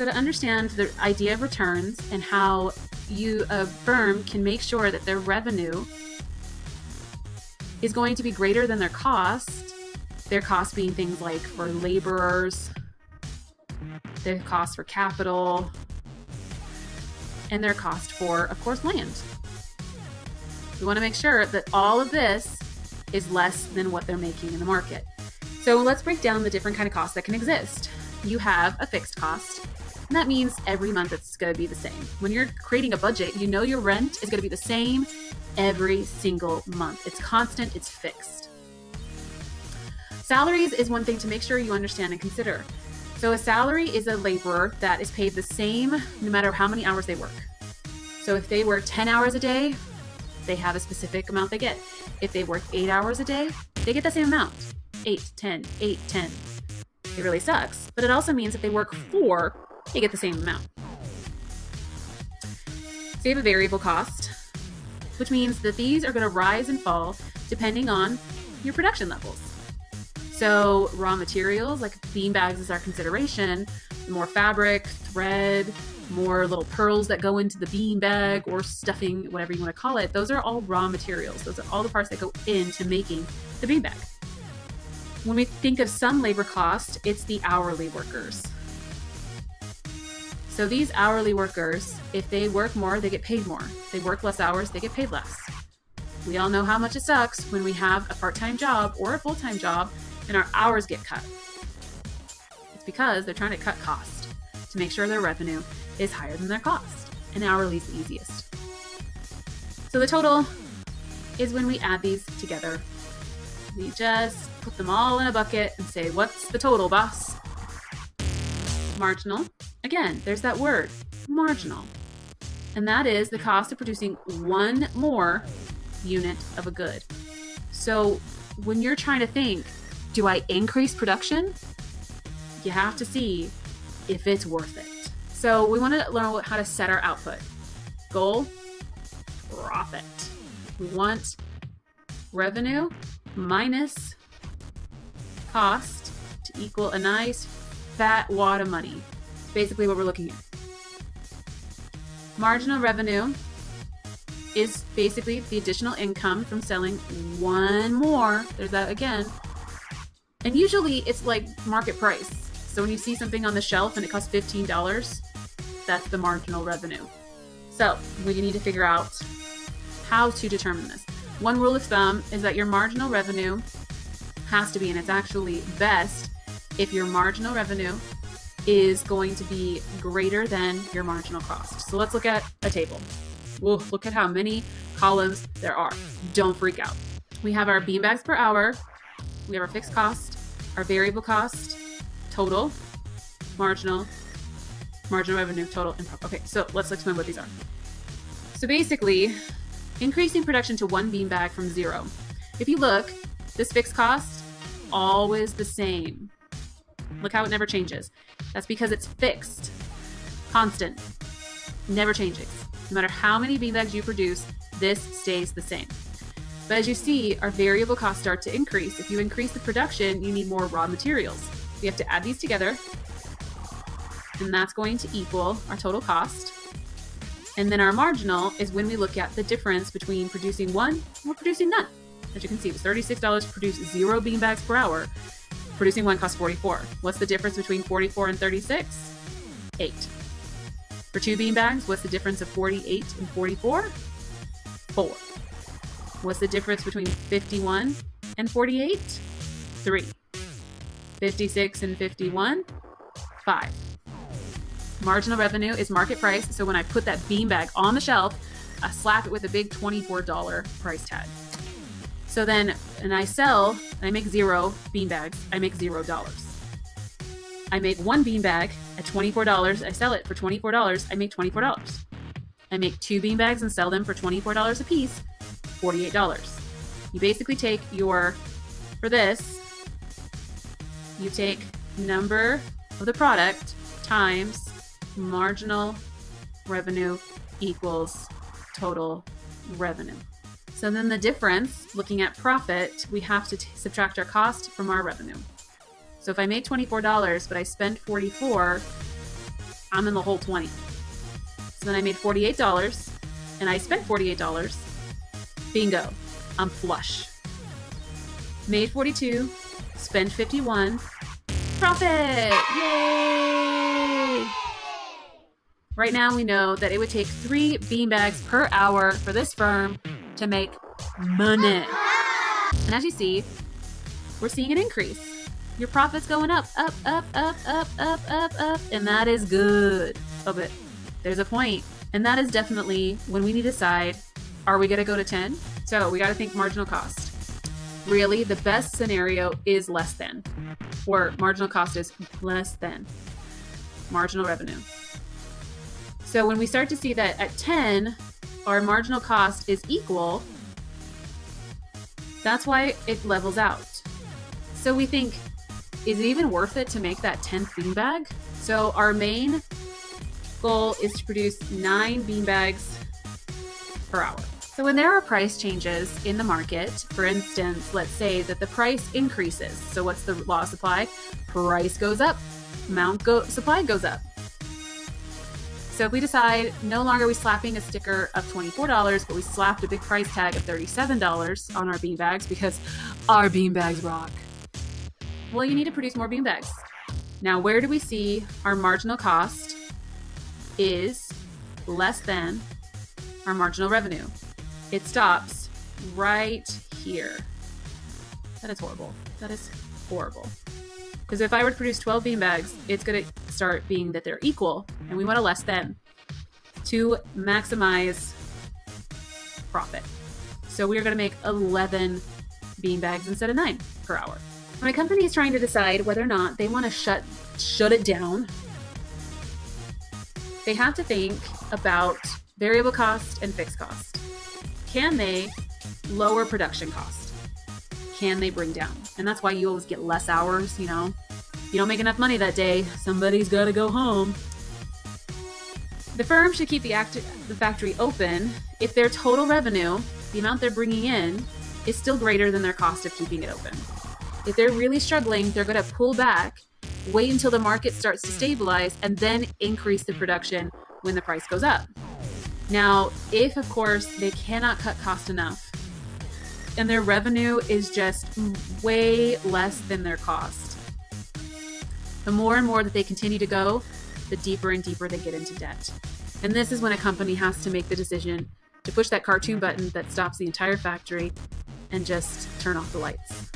So to understand the idea of returns and how a firm can make sure that their revenue is going to be greater than their cost being things like for laborers, their cost for capital, and their cost for, of course, land. We want to make sure that all of this is less than what they're making in the market. So let's break down the different kind of costs that can exist. You have a fixed cost, and that means every month it's going to be the same. When you're creating a budget, you know your rent is going to be the same every single month. It's constant, it's fixed. Salaries is one thing to make sure you understand and consider. So a salary is a laborer that is paid the same no matter how many hours they work. So if they work 10 hours a day, they have a specific amount they get. If they work 8 hours a day, they get the same amount. 8, 10, 8, 10. It really sucks, but it also means if they work 4, they get the same amount. So you have a variable cost, which means that these are going to rise and fall depending on your production levels. So raw materials, like bean bags is our consideration, more fabric, thread, more little pearls that go into the bean bag or stuffing, whatever you want to call it. Those are all raw materials. Those are all the parts that go into making the bean bag. When we think of some labor cost, it's the hourly workers. So these hourly workers, if they work more, they get paid more. If they work less hours, they get paid less. We all know how much it sucks when we have a part-time job or a full-time job and our hours get cut. It's because they're trying to cut cost to make sure their revenue is higher than their cost, and hourly is the easiest. So the total is when we add these together. We just put them all in a bucket and say, what's the total, boss? Marginal. Again, there's that word, marginal. And that is the cost of producing one more unit of a good. So when you're trying to think, do I increase production? You have to see if it's worth it. So we want to learn how to set our output. Goal, profit. We want revenue minus cost to equal a nice fat wad of money. Basically what we're looking at. Marginal revenue is basically the additional income from selling one more. There's that again. And usually it's like market price. So when you see something on the shelf and it costs $15, that's the marginal revenue. So we need to figure out how to determine this. One rule of thumb is that your marginal revenue has to be, and it's actually best if your marginal revenue is going to be greater than your marginal cost. So let's look at a table. Whoa, look at how many columns there are. Don't freak out. We have our beanbags per hour. We have our fixed cost, our variable cost, total, marginal revenue, total, and profit. Okay, so let's explain what these are. So basically, increasing production to one beanbag from 0. If you look, this fixed cost, always the same. Look how it never changes. That's because it's fixed, constant, never changing. No matter how many beanbags you produce, this stays the same. But as you see, our variable costs start to increase. If you increase the production, you need more raw materials. We have to add these together, and that's going to equal our total cost. And then our marginal is when we look at the difference between producing one or producing none. As you can see, it was $36 to produce 0 beanbags per hour. Producing one costs $44. What's the difference between 44 and 36? 8. For 2 beanbags, what's the difference of 48 and 44? 4. What's the difference between 51 and 48? 3. 56 and 51? 5. Marginal revenue is market price, so when I put that beanbag on the shelf, I slap it with a big $24 price tag. So then, and I sell, and I make 0 beanbags, I make $0. I make 1 beanbag at $24, I sell it for $24, I make $24. I make 2 beanbags and sell them for $24 a piece, $48. You basically take your, for this, you take number of the product times marginal revenue equals total revenue. So then the difference, looking at profit, we have to subtract our cost from our revenue. So if I make $24, but I spend $44, I'm in the whole 20. So then I made $48 and I spent $48. Bingo. I'm flush. Made 42, spent 51. Profit! Yay! Right now we know that it would take 3 beanbags per hour for this firm to make money. And as you see, we're seeing an increase. Your profit's going up, up, up, up, up, up, up, up, and that is good. Oh, but there's a point, and that is definitely when we need to decide, are we gonna go to 10? So we gotta think marginal cost. Really, the best scenario is less than, or marginal cost is less than marginal revenue. So when we start to see that at 10, our marginal cost is equal, that's why it levels out. So we think, is it even worth it to make that 10th beanbag? So our main goal is to produce 9 beanbags per hour. So when there are price changes in the market, for instance, let's say that the price increases. So what's the law of supply? Price goes up, supply goes up. So if we decide no longer are we slapping a sticker of $24, but we slapped a big price tag of $37 on our beanbags because our beanbags rock. Well, you need to produce more beanbags. Now, where do we see our marginal cost is less than our marginal revenue? It stops right here. That is horrible. That is horrible. Because if I were to produce 12 beanbags, it's going to start being that they're equal, and we want a less than to maximize profit. So we are going to make 11 beanbags instead of 9 per hour. When a company is trying to decide whether or not they want to shut it down, they have to think about variable cost and fixed cost. Can they lower production cost? Can they bring down? And that's why you always get less hours, you know. You don't make enough money that day, somebody's got to go home. The firm should keep the factory open if their total revenue, the amount they're bringing in, is still greater than their cost of keeping it open. If they're really struggling, they're going to pull back, wait until the market starts to stabilize, and then increase the production when the price goes up. Now, if, of course, they cannot cut cost enough and their revenue is just way less than their cost, the more and more that they continue to go, the deeper and deeper they get into debt. And this is when a company has to make the decision to push that cartoon button that stops the entire factory and just turn off the lights.